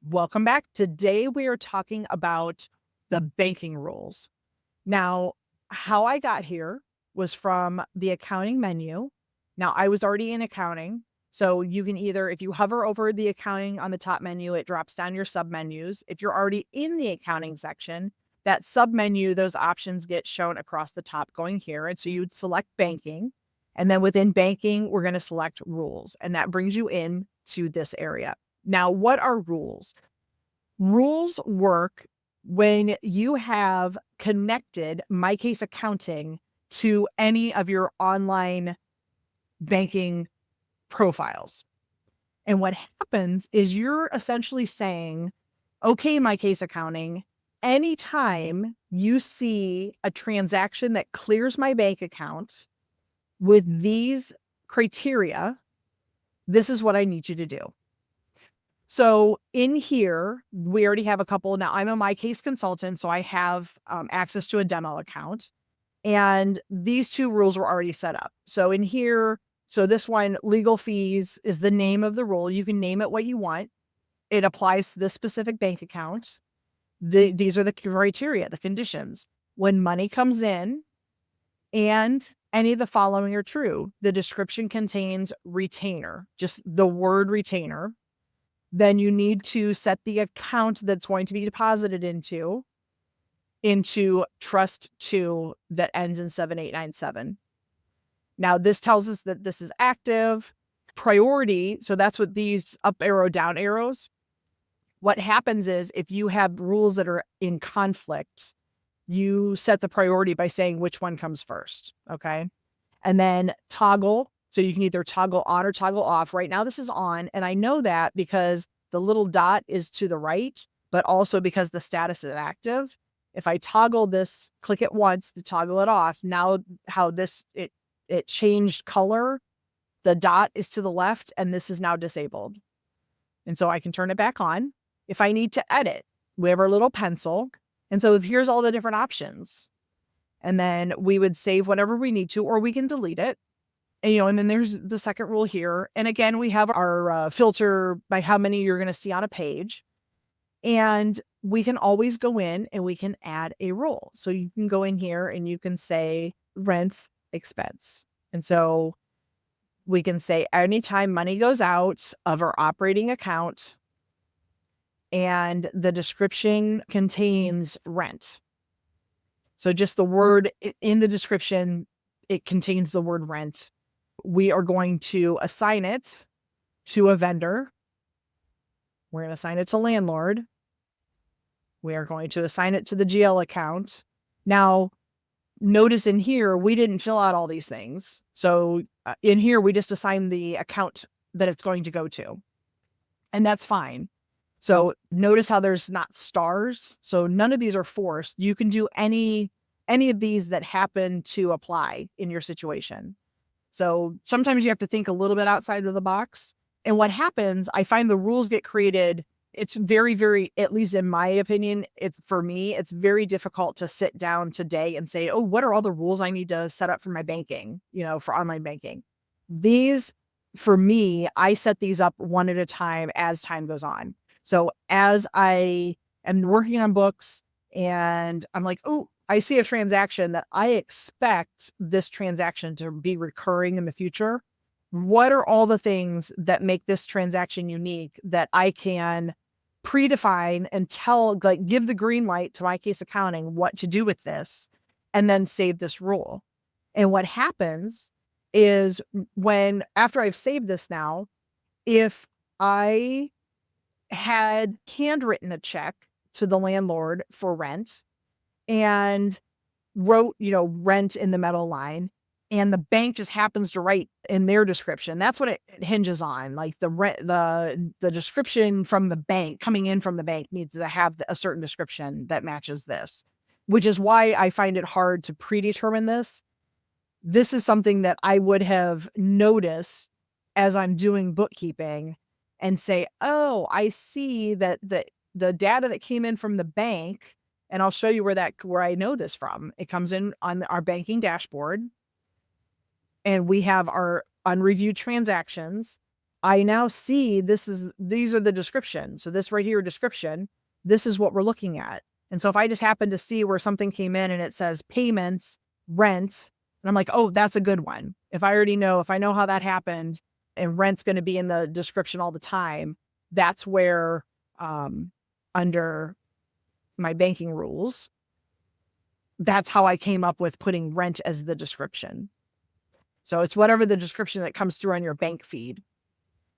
Welcome back. Today we are talking about the banking rules. Now, how I got here was from the accounting menu. Now, I was already in accounting. So you can either, if you hover over the accounting on the top menu, it drops down your submenus. If you're already in the accounting section, that submenu, those options get shown across the top going here. And so you'd select banking. And then within banking, we're going to select rules. And that brings you in to this area. Now, what are rules? Rules work when you have connected MyCase Accounting to any of your online banking profiles. And what happens is you're essentially saying, okay, MyCase Accounting, anytime you see a transaction that clears my bank account with these criteria, this is what I need you to do. So in here, we already have a couple. Now, I'm a MyCase consultant, so I have access to a demo account. And these two rules were already set up. So in here, so this one, legal fees, is the name of the rule. You can name it what you want. It applies to this specific bank account. These are the criteria, the conditions. When money comes in and any of the following are true, the description contains retainer, just the word retainer. Then you need to set the account that's going to be deposited into trust 2 that ends in 7897. Now, this tells us that this is active. Priority, so that's what these up arrow, down arrows. What happens is if you have rules that are in conflict, you set the priority by saying which one comes first, okay? And then toggle. So you can either toggle on or toggle off. Right now, this is on. And I know that because the little dot is to the right, but also because the status is active. If I toggle this, click it once to toggle it off, now how it changed color, the dot is to the left and this is now disabled. And so I can turn it back on. If I need to edit, we have our little pencil. And so here's all the different options. And then we would save whatever we need to, or we can delete it. And then there's the second rule here. And again, we have our filter by how many you're going to see on a page. And we can always go in and we can add a rule. So you can go in here and you can say rent expense. And so we can say anytime money goes out of our operating account and the description contains rent. So just the word in the description, it contains the word rent. We are going to assign it to a vendor. We're going to assign it to landlord. We are going to assign it to the GL account. Now, notice in here, we didn't fill out all these things. So in here, we just assign the account that it's going to go to. And that's fine. So notice how there's not stars. So none of these are forced. You can do any of these that happen to apply in your situation. So sometimes you have to think a little bit outside of the box. And what happens, I find the rules get created. It's very, very, at least in my opinion, for me, it's very difficult to sit down today and say, oh, what are all the rules I need to set up for my banking, for online banking? These, for me, I set these up one at a time as time goes on. So as I am working on books and I'm like, oh, I see a transaction that I expect this transaction to be recurring in the future. What are all the things that make this transaction unique that I can predefine and give the green light to MyCase Accounting what to do with this and then save this rule? And what happens is after I've saved this now, if I had handwritten a check to the landlord for rent and wrote, rent in the middle line, and the bank just happens to write in their description, that's what it hinges on. Like the description from the bank, coming in from the bank, needs to have a certain description that matches this, which is why I find it hard to predetermine this. This is something that I would have noticed as I'm doing bookkeeping and say, oh, I see that the data that came in from the bank, and I'll show you where I know this from. It comes in on our banking dashboard, and we have our unreviewed transactions. I now see these are the descriptions. So this right here, description, this is what we're looking at. And so if I just happen to see where something came in and it says payments, rent, and I'm like, oh, that's a good one. If I know how that happened and rent's going to be in the description all the time, that's where under my banking rules, that's how I came up with putting rent as the description. So it's whatever the description that comes through on your bank feed.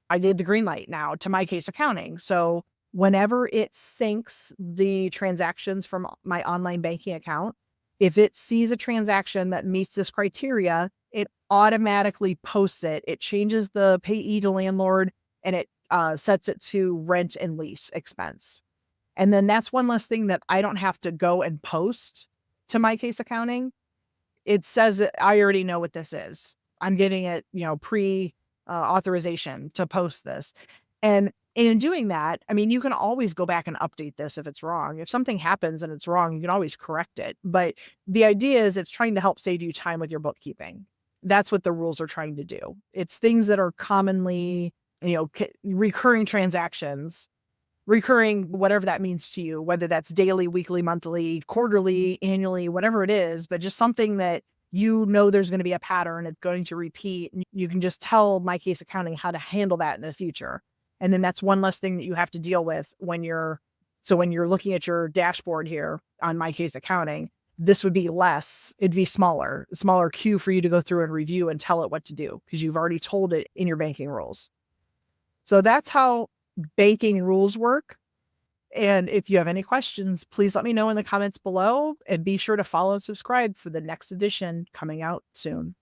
I did the green light now to MyCase Accounting. So whenever it syncs the transactions from my online banking account, if it sees a transaction that meets this criteria, it automatically posts it. It changes the payee to landlord and it sets it to rent and lease expense. And then that's one less thing that I don't have to go and post to MyCase Accounting. It says I already know what this is. I'm getting it, pre authorization to post this. And in doing that, I mean, you can always go back and update this if it's wrong. If something happens and it's wrong, you can always correct it. But the idea is it's trying to help save you time with your bookkeeping. That's what the rules are trying to do. It's things that are commonly, recurring transactions, recurring, whatever that means to you, whether that's daily, weekly, monthly, quarterly, annually, whatever it is, but just something that there's going to be a pattern, it's going to repeat. And you can just tell MyCase Accounting how to handle that in the future. And then that's one less thing that you have to deal with when you're looking at your dashboard here on MyCase Accounting, this would be less, it'd be smaller queue for you to go through and review and tell it what to do because you've already told it in your banking rules. So that's how banking rules work. And if you have any questions, please let me know in the comments below and be sure to follow and subscribe for the next edition coming out soon.